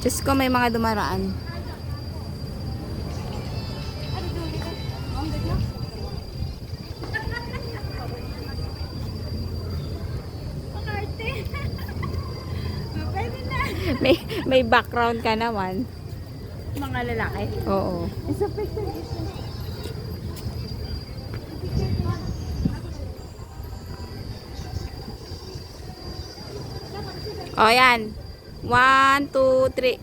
Diyos ko, may mga dumaraan. May background ka naman. Mga lalaki. Oo. Isa picture. O, yan. 1, 2, 3.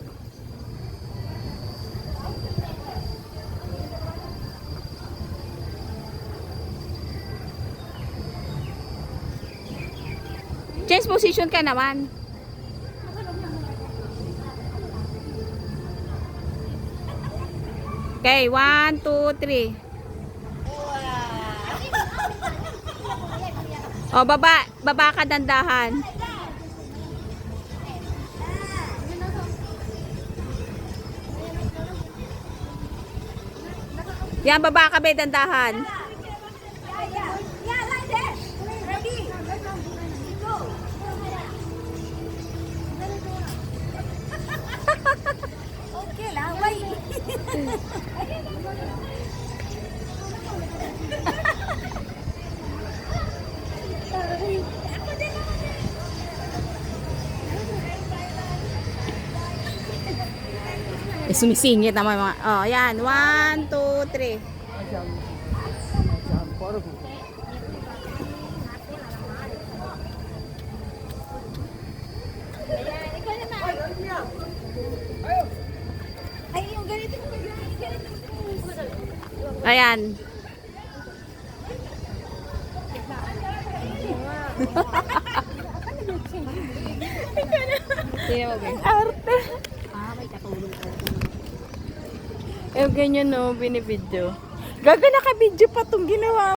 Change position ka naman. Okay, 1, 2, 3. O, baba ka dandahan. Yan, baba ka be dandahan. Okay lah, wait. Sumisingit naman mga. Oh, yan. 1, 2, 3. Ay, yung ganito. Ayan. Sino mo ba? Arte. May katulong ko. Eh, ganyan no, binibidyo. Gaga naka-video pa itong ginawa